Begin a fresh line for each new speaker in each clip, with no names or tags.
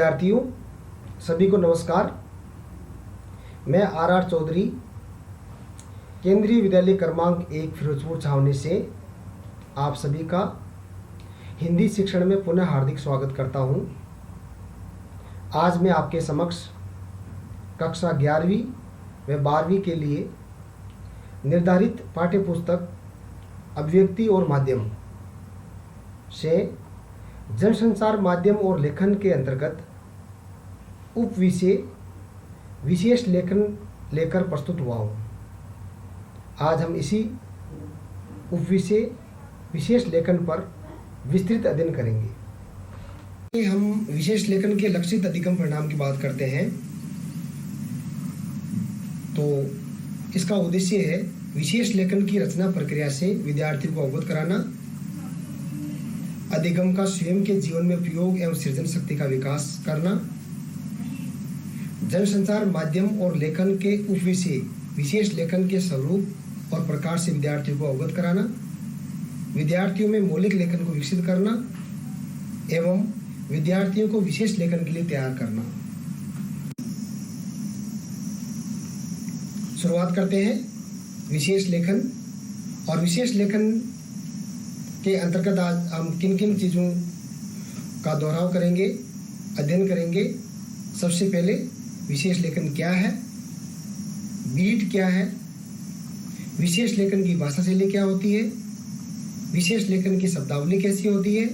विद्यार्थियों सभी को नमस्कार। मैं आर चौधरी केंद्रीय विद्यालय क्रमांक 1 फिरोजपुर छावनी से आप सभी का हिंदी शिक्षण में पुनः हार्दिक स्वागत करता हूं। आज मैं आपके समक्ष कक्षा 11वीं व 12वीं के लिए निर्धारित पाठ्यपुस्तक अभिव्यक्ति और माध्यम से जनसंचार माध्यम और लेखन के अंतर्गत उपविषय विशेष लेखन लेकर प्रस्तुत हुआ हूँ। आज हम इसी उपविषय विशेष लेखन पर विस्तृत अध्ययन करेंगे। हम विशेष लेखन के लक्षित अधिगम परिणाम की बात करते हैं तो इसका उद्देश्य है विशेष लेखन की रचना प्रक्रिया से विद्यार्थियों को अवगत कराना, अधिगम का स्वयं के जीवन में प्रयोग एवं सृजन शक्ति का विकास करना, जनसंचार माध्यम और लेखन के उपविषय विशेष लेखन के स्वरूप और प्रकार से विद्यार्थियों को अवगत कराना, विद्यार्थियों में मौलिक लेखन को विकसित करना एवं विद्यार्थियों को विशेष लेखन के लिए तैयार करना। शुरुआत करते हैं विशेष लेखन। और विशेष लेखन के अंतर्गत आज हम किन किन चीज़ों का दोहराव करेंगे, अध्ययन करेंगे। सबसे पहले विशेष लेखन क्या है, बीट क्या है, विशेष लेखन की भाषा शैली क्या होती है, विशेष लेखन की शब्दावली कैसी होती है,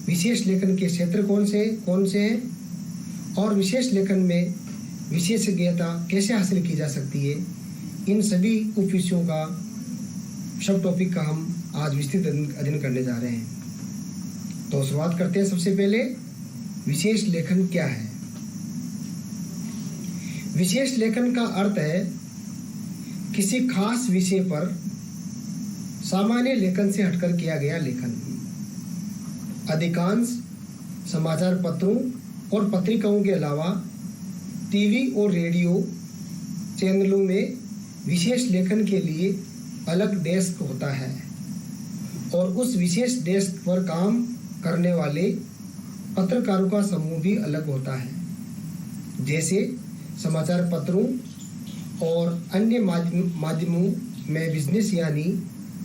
विशेष लेखन के क्षेत्र कौन से हैं और विशेष लेखन में विशेषज्ञता कैसे हासिल की जा सकती है। इन सभी उपविषयों का सब टॉपिक का हम आज विस्तृत अध्ययन करने जा रहे हैं। तो शुरुआत करते हैं। सबसे पहले विशेष लेखन क्या है। विशेष लेखन का अर्थ है किसी खास विषय पर सामान्य लेखन से हटकर किया गया लेखन। अधिकांश समाचार पत्रों और पत्रिकाओं के अलावा टीवी और रेडियो चैनलों में विशेष लेखन के लिए अलग डेस्क होता है और उस विशेष डेस्क पर काम करने वाले पत्रकारों का समूह भी अलग होता है। जैसे समाचार पत्रों और अन्य माध्यमों में बिजनेस यानी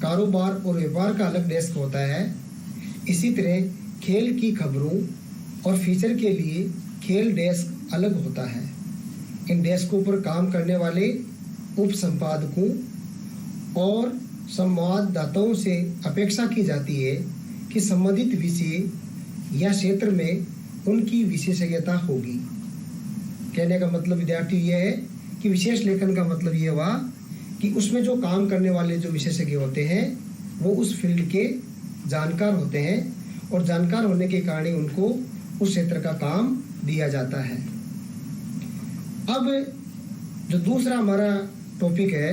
कारोबार और व्यापार का अलग डेस्क होता है, इसी तरह खेल की खबरों और फीचर के लिए खेल डेस्क अलग होता है। इन डेस्कों पर काम करने वाले उप संपादकों और संवाददाताओं से अपेक्षा की जाती है कि संबंधित विषय या क्षेत्र में उनकी विशेषज्ञता होगी। कहने का मतलब विद्यार्थी यह है कि विशेष लेखन का मतलब यह हुआ कि उसमें जो काम करने वाले जो विशेषज्ञ होते हैं वो उस फील्ड के जानकार होते हैं और जानकार होने के कारण ही उनको उस क्षेत्र का काम दिया जाता है। अब जो दूसरा हमारा टॉपिक है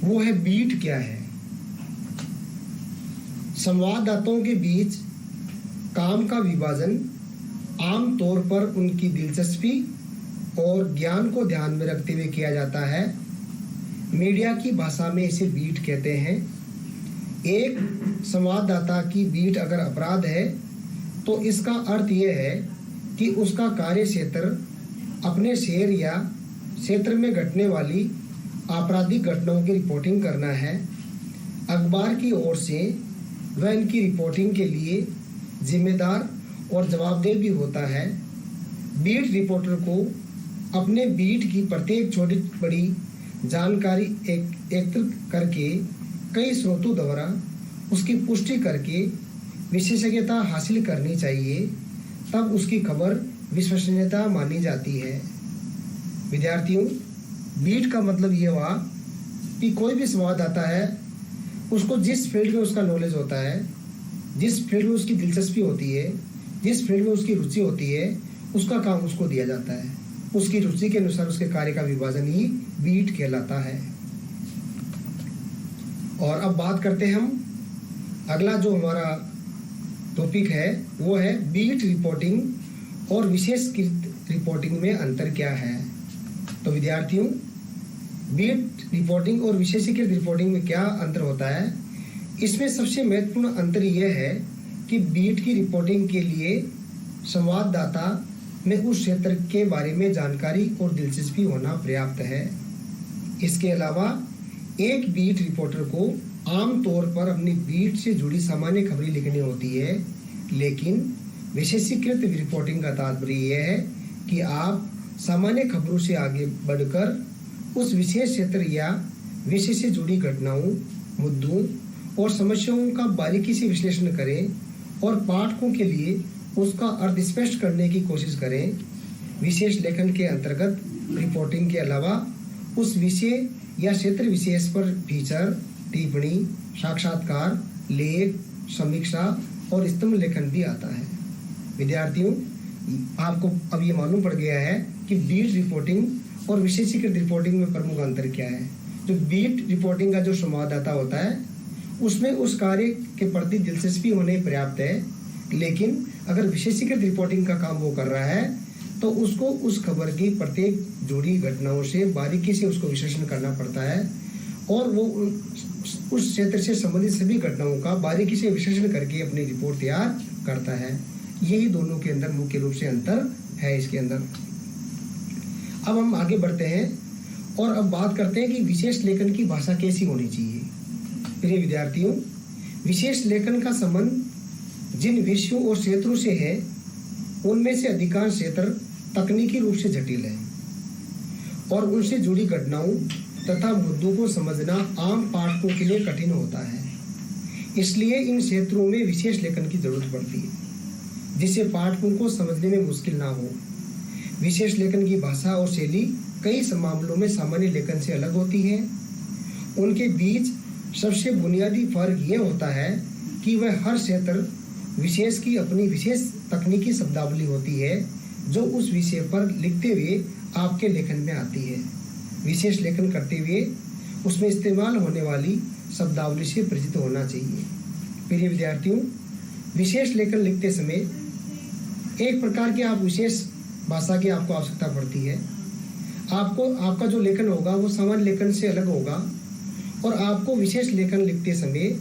वो है बीट क्या है। संवाददाताओं के बीच काम का विभाजन आम तौर पर उनकी दिलचस्पी और ज्ञान को ध्यान में रखते हुए किया जाता है। मीडिया की भाषा में इसे बीट कहते हैं। एक संवाददाता की बीट अगर अपराध है तो इसका अर्थ यह है कि उसका कार्य क्षेत्र अपने शहर या क्षेत्र में घटने वाली आपराधिक घटनाओं की रिपोर्टिंग करना है। अखबार की ओर से वह इनकी रिपोर्टिंग के लिए जिम्मेदार और जवाबदेह भी होता है। बीट रिपोर्टर को अपने बीट की प्रत्येक छोटी बड़ी जानकारी एकत्रित करके कई स्रोतों द्वारा उसकी पुष्टि करके विशेषज्ञता हासिल करनी चाहिए, तब उसकी खबर विश्वसनीयता मानी जाती है। विद्यार्थियों, बीट का मतलब ये हुआ कि कोई भी संवाददाता है उसको जिस फील्ड में उसका नॉलेज होता है, जिस फील्ड में उसकी दिलचस्पी होती है, जिस फील्ड में उसकी रुचि होती है, उसका काम उसको दिया जाता है। उसकी रुचि के अनुसार उसके कार्य का विभाजन ही बीट कहलाता है। और अब बात करते हैं हम अगला जो हमारा टॉपिक है वो है बीट रिपोर्टिंग और विशेषकृत रिपोर्टिंग में अंतर क्या है। तो विद्यार्थियों, बीट रिपोर्टिंग और विशेषीकृत रिपोर्टिंग में क्या अंतर होता है। इसमें सबसे महत्वपूर्ण अंतर यह है कि बीट की रिपोर्टिंग के लिए संवाददाता में उस क्षेत्र के बारे में जानकारी और दिलचस्पी होना पर्याप्त है। इसके अलावा एक बीट रिपोर्टर को आमतौर पर अपनी बीट से जुड़ी सामान्य खबरें लिखनी होती है, लेकिन विशेषीकृत रिपोर्टिंग का तात्पर्य यह है कि आप सामान्य खबरों से आगे बढ़कर उस विशेष क्षेत्र या विषय से जुड़ी घटनाओं, मुद्दों और समस्याओं का बारीकी से विश्लेषण करें और पाठकों के लिए उसका अर्थ स्पष्ट करने की कोशिश करें। विशेष लेखन के अंतर्गत रिपोर्टिंग के अलावा उस विषय या क्षेत्र विशेष पर फीचर, टिप्पणी, साक्षात्कार, लेख, समीक्षा और स्तंभ लेखन भी आता है। विद्यार्थियों, आपको अब ये मालूम पड़ गया है कि बीट रिपोर्टिंग और विशेषीकृत रिपोर्टिंग में प्रमुख अंतर क्या है। जो बीट रिपोर्टिंग का जो संवाददाता होता है उसमें उस कार्य के प्रति दिलचस्पी होने पर्याप्त है, लेकिन अगर विशेषीकृत रिपोर्टिंग का काम वो कर रहा है तो उसको उस खबर की प्रत्येक जुड़ी घटनाओं से बारीकी से उसको विश्लेषण करना पड़ता है और वो उस क्षेत्र से संबंधित सभी घटनाओं का बारीकी से विश्लेषण करके अपनी रिपोर्ट तैयार करता है। यही दोनों के अंदर मुख्य रूप से अंतर है इसके अंदर। अब हम आगे बढ़ते हैं और अब बात करते हैं कि विशेष लेखन की भाषा कैसी होनी चाहिए। प्रिय विद्यार्थियों, विशेष लेखन का संबंध जिन विषयों और क्षेत्रों से है उनमें से अधिकांश क्षेत्र तकनीकी रूप से जटिल है और उनसे जुड़ी घटनाओं तथा मुद्दों को समझना आम पाठकों के लिए कठिन होता है। इसलिए इन क्षेत्रों में विशेष लेखन की जरूरत पड़ती है जिससे पाठकों को समझने में मुश्किल ना हो। विशेष लेखन की भाषा और शैली कई मामलों में सामान्य लेखन से अलग होती है। उनके बीच सबसे बुनियादी फर्क यह होता है कि वह हर क्षेत्र विशेष की अपनी विशेष तकनीकी शब्दावली होती है जो उस विषय पर लिखते हुए आपके लेखन में आती है। विशेष लेखन करते हुए उसमें इस्तेमाल होने वाली शब्दावली से परिचित होना चाहिए। प्रिय विद्यार्थियों, विशेष लेखन लिखते समय एक प्रकार की आप विशेष भाषा की आपको आवश्यकता पड़ती है। आपका जो लेखन होगा वो सामान्य लेखन से अलग होगा और आपको विशेष लेखन लिखते समय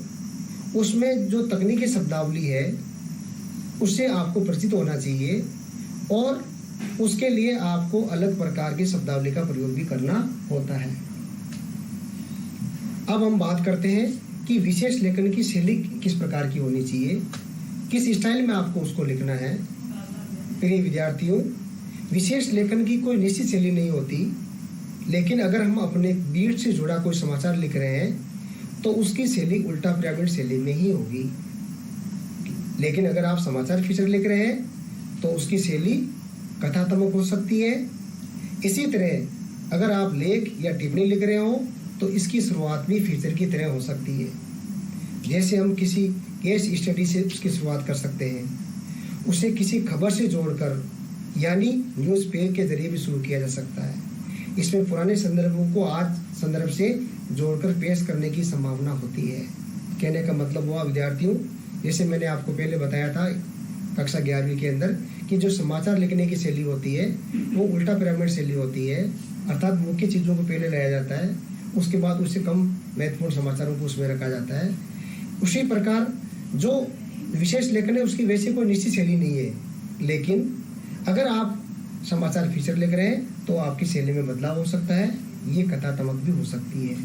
उसमें जो तकनीकी शब्दावली है उससे आपको परिचित होना चाहिए और उसके लिए आपको अलग प्रकार की शब्दावली का प्रयोग भी करना होता है। अब हम बात करते हैं कि विशेष लेखन की शैली किस प्रकार की होनी चाहिए, किस स्टाइल में आपको उसको लिखना है। प्रिय विद्यार्थियों, विशेष लेखन की कोई निश्चित शैली नहीं होती, लेकिन अगर हम अपने बीट से जुड़ा कोई समाचार लिख रहे हैं तो उसकी शैली उल्टा पिरामिड शैली में ही होगी। लेकिन अगर आप समाचार फीचर लिख रहे हैं तो उसकी शैली कथात्मक हो सकती है। इसी तरह अगर आप लेख या टिप्पणी लिख रहे हो तो इसकी शुरुआत भी फीचर की तरह हो सकती है। जैसे हम किसी केस स्टडी से उसकी शुरुआत कर सकते हैं, उसे किसी खबर से जोड़कर यानी न्यूज़पेपर के जरिए भी शुरू किया जा सकता है। इसमें पुराने संदर्भों को आज संदर्भ से जोड़कर पेश करने की संभावना होती है। कहने का मतलब हुआ विद्यार्थियों, जैसे मैंने आपको पहले बताया था कक्षा 11वीं के अंदर कि जो समाचार लिखने की शैली होती है वो उल्टा पिरामिड शैली होती है, अर्थात मुख्य चीज़ों को पहले लाया जाता है, उसके बाद उससे कम महत्वपूर्ण समाचारों को उसमें रखा जाता है। उसी प्रकार जो विशेष लेखन है उसकी वैसे कोई निश्चित शैली नहीं है, लेकिन अगर आप समाचार फीचर लिख रहे हैं तो आपकी शैली में बदलाव हो सकता है, ये कथात्मक भी हो सकती है।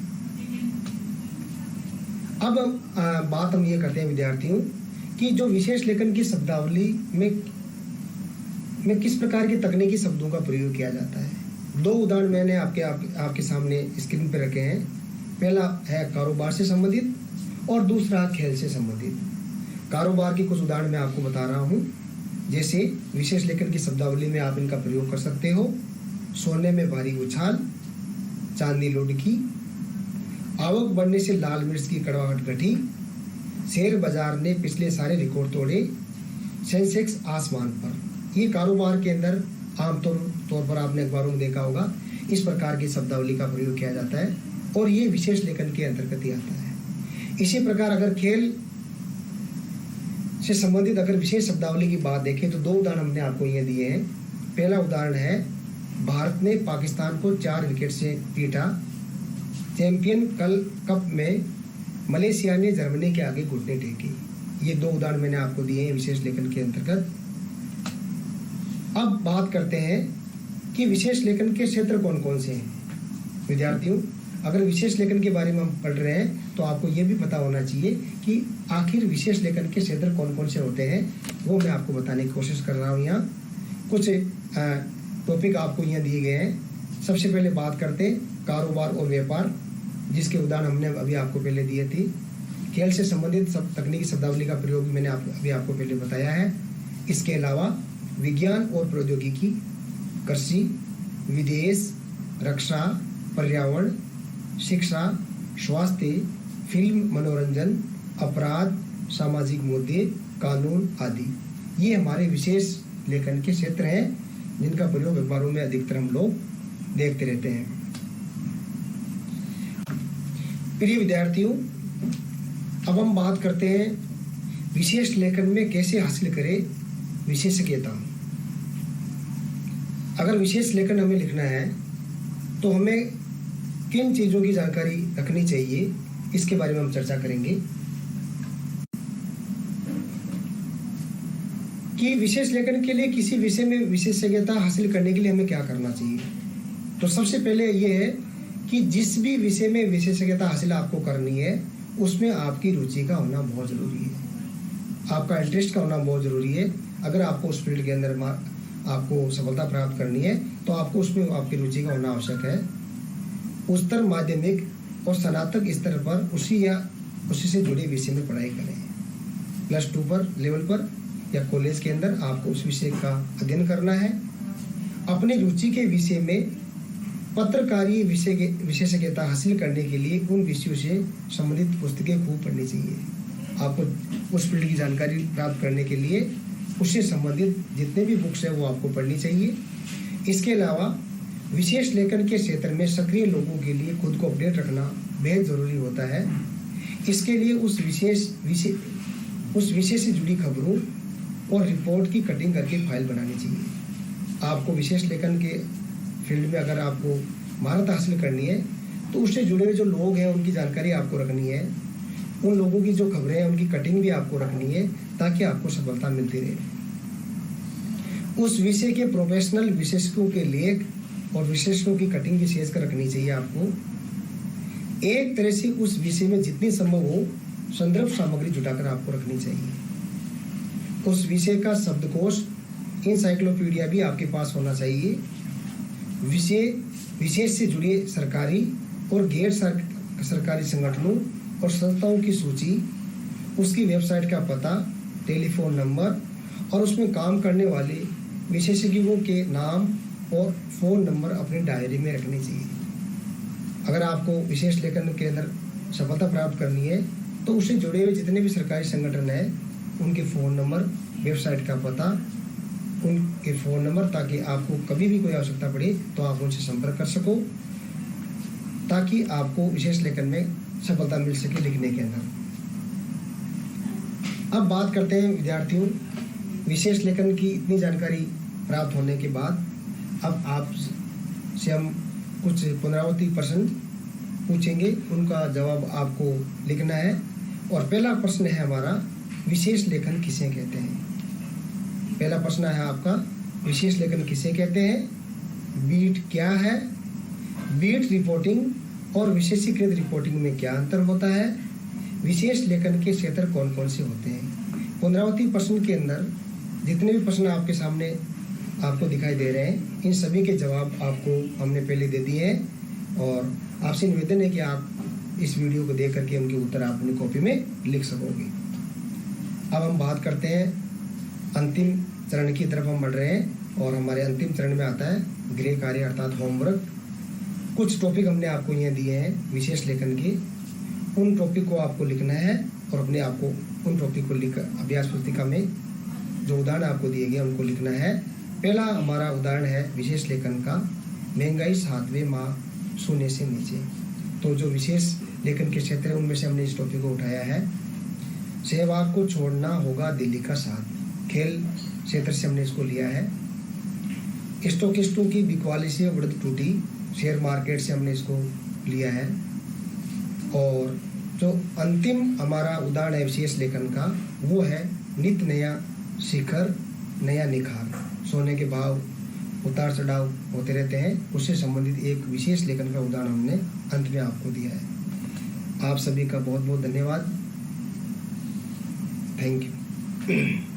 अब बात हम ये करते हैं विद्यार्थियों कि जो विशेष लेखन की शब्दावली में किस प्रकार के तकनीकी शब्दों का प्रयोग किया जाता है। दो उदाहरण मैंने आपके सामने स्क्रीन पर रखे हैं। पहला है कारोबार से संबंधित और दूसरा खेल से संबंधित। कारोबार की कुछ उदाहरण मैं आपको बता रहा हूँ, जैसे विशेष लेखन की शब्दावली में आप इनका प्रयोग कर सकते हो। सोने में भारी उछाल, चांदी लुढ़की, आवक बढ़ने से लाल मिर्च की कड़वाहट घटी, शेयर बाजार ने पिछले सारे रिकॉर्ड तोड़े, सेंसेक्स आसमान पर। ये कारोबार के अंदर आमतौर पर आपने अखबारों में देखा होगा, इस प्रकार की शब्दावली का प्रयोग किया जाता है और ये विशेष लेखन के अंतर्गत ही आता है। इसी प्रकार अगर खेल से संबंधित अगर विशेष शब्दावली की बात देखें तो दो उदाहरण हमने आपको ये दिए हैं। पहला उदाहरण है भारत ने पाकिस्तान को 4 विकेट से पीटा, चैंपियन कप में मलेशिया ने जर्मनी के आगे घुटने टेके। ये दो उदाहरण मैंने आपको दिए हैं विशेष लेखन के अंतर्गत। अब बात करते हैं कि विशेष लेखन के क्षेत्र कौन कौन से हैं। विद्यार्थियों, अगर विशेष लेखन के बारे में हम पढ़ रहे हैं तो आपको ये भी पता होना चाहिए कि आखिर विशेष लेखन के क्षेत्र कौन कौन से होते हैं, वो मैं आपको बताने की कोशिश कर रहा हूँ। यहाँ कुछ टॉपिक आपको यहाँ दिए गए हैं। सबसे पहले बात करते हैं कारोबार और व्यापार, जिसके उदाहरण हमने अभी आपको पहले दिए थे। खेल से संबंधित सब तकनीकी शब्दावली का प्रयोग मैंने अभी आपको पहले बताया है। इसके अलावा विज्ञान और प्रौद्योगिकी, कृषि, विदेश, रक्षा, पर्यावरण, शिक्षा, स्वास्थ्य, फिल्म, मनोरंजन, अपराध, सामाजिक मुद्दे, कानून आदि, ये हमारे विशेष लेखन के क्षेत्र हैं जिनका प्रयोग अखबारों में अधिकतर हम लोग देखते रहते हैं। प्रिय विद्यार्थियों, अब हम बात करते हैं विशेष लेखन में कैसे हासिल करें विशेषज्ञता। अगर विशेष लेखन हमें लिखना है तो हमें किन चीज़ों की जानकारी रखनी चाहिए, इसके बारे में हम चर्चा करेंगे कि विशेष लेखन के लिए किसी विषय में विशेषज्ञता हासिल करने के लिए हमें क्या करना चाहिए। तो सबसे पहले ये है कि जिस भी विषय में विशेषज्ञता हासिल आपको करनी है उसमें आपकी रुचि का होना बहुत ज़रूरी है, आपका इंटरेस्ट का होना बहुत ज़रूरी है। अगर आपको उस फील्ड के अंदर आपको सफलता प्राप्त करनी है तो आपको उसमें आपकी रुचि का होना आवश्यक है। उच्चतर माध्यमिक और स्नातक स्तर पर उसी से जुड़े विषय में पढ़ाई करें। +2 पर लेवल पर या कॉलेज के अंदर आपको उस विषय का अध्ययन करना है। अपने रुचि के विषय में पत्रकारी विशेषज्ञता हासिल करने के लिए उन विषयों से संबंधित पुस्तकें खूब पढ़नी चाहिए। आपको उस फील्ड की जानकारी प्राप्त करने के लिए उससे संबंधित जितने भी बुक्स हैं वो आपको पढ़नी चाहिए। इसके अलावा विशेष लेखन के क्षेत्र में सक्रिय लोगों के लिए खुद को अपडेट रखना बेहद ज़रूरी होता है। इसके लिए उस विषय से जुड़ी खबरों और रिपोर्ट की कटिंग करके फाइल बनानी चाहिए। आपको विशेष लेखन के फील्ड में अगर आपको महारत हासिल करनी है तो उससे जुड़े हुए जो लोग हैं उनकी जानकारी आपको रखनी है, उन लोगों की जो खबरें हैं उनकी कटिंग भी आपको रखनी है ताकि आपको सफलता मिलती रहे। उस विषय के प्रोफेशनल विशेषज्ञों के लेख और विशेषज्ञों की कटिंग विशेष कर रखनी चाहिए। आपको एक तरह से उस विषय में जितनी संभव हो संदर्भ सामग्री जुटाकर आपको रखनी चाहिए। उस विषय का शब्दकोश, इंसाइक्लोपीडिया भी आपके पास होना चाहिए। विशेष से जुड़े सरकारी और गैर सरकारी संगठनों और संस्थाओं की सूची, उसकी वेबसाइट का पता, टेलीफोन नंबर और उसमें काम करने वाले विशेषज्ञों के नाम और फ़ोन नंबर अपनी डायरी में रखनी चाहिए। अगर आपको विशेष लेखन के अंदर सफलता प्राप्त करनी है तो उससे जुड़े हुए जितने भी सरकारी संगठन हैं उनके फ़ोन नंबर, वेबसाइट का पता, उनके फ़ोन नंबर, ताकि आपको कभी भी कोई आवश्यकता पड़े तो आप उनसे संपर्क कर सको, ताकि आपको विशेष लेखन में सफलता मिल सके लिखने के अंदर। अब बात करते हैं विद्यार्थियों, विशेष लेखन की इतनी जानकारी प्राप्त होने के बाद अब आपसे हम कुछ पुनरावृत्ति प्रश्न पूछेंगे, उनका जवाब आपको लिखना है। और पहला प्रश्न है हमारा, विशेष लेखन किसे कहते हैं। पहला प्रश्न है आपका, विशेष लेखन किसे कहते हैं, बीट क्या है, बीट रिपोर्टिंग और विशेषीकृत रिपोर्टिंग में क्या अंतर होता है, विशेष लेखन के क्षेत्र कौन कौन से होते हैं। पुनरावृत्ति प्रश्न के अंदर जितने भी प्रश्न आपके सामने आपको दिखाई दे रहे हैं इन सभी के जवाब आपको हमने पहले दे दिए हैं और आपसे निवेदन है कि आप इस वीडियो को देख करके उनके उत्तर आप अपनी कॉपी में लिख सकोगे। अब हम बात करते हैं अंतिम चरण की तरफ हम बढ़ रहे हैं और हमारे अंतिम चरण में आता है गृह कार्य अर्थात होमवर्क। कुछ टॉपिक हमने आपको यहाँ दिए हैं विशेष लेखन के, उन टॉपिक को आपको लिखना है और अपने आप को उन टॉपिक को लिखकर अभ्यास पुस्तिका में जो उदाहरण आपको दिए गए उनको लिखना है। पहला हमारा उदाहरण है विशेष लेखन का, महंगाई 7वें माह सोने से नीचे। तो जो विशेष लेखन के क्षेत्र है उनमें से हमने इस टॉपिक को उठाया है। सहवाग को छोड़ना होगा दिल्ली का साथ, खेल क्षेत्र से हमने इसको लिया है। स्टॉकिस्टों की बिकवाली से उड़द टूटी, शेयर मार्केट से हमने इसको लिया है। और जो अंतिम हमारा उदाहरण है विशेष लेखन का वो है नित नया शिखर नया निखार, सोने के भाव उतार चढ़ाव होते रहते हैं, उससे संबंधित एक विशेष लेखन का उदाहरण हमने अंत में आपको दिया है। आप सभी का बहुत बहुत धन्यवाद। Thank you.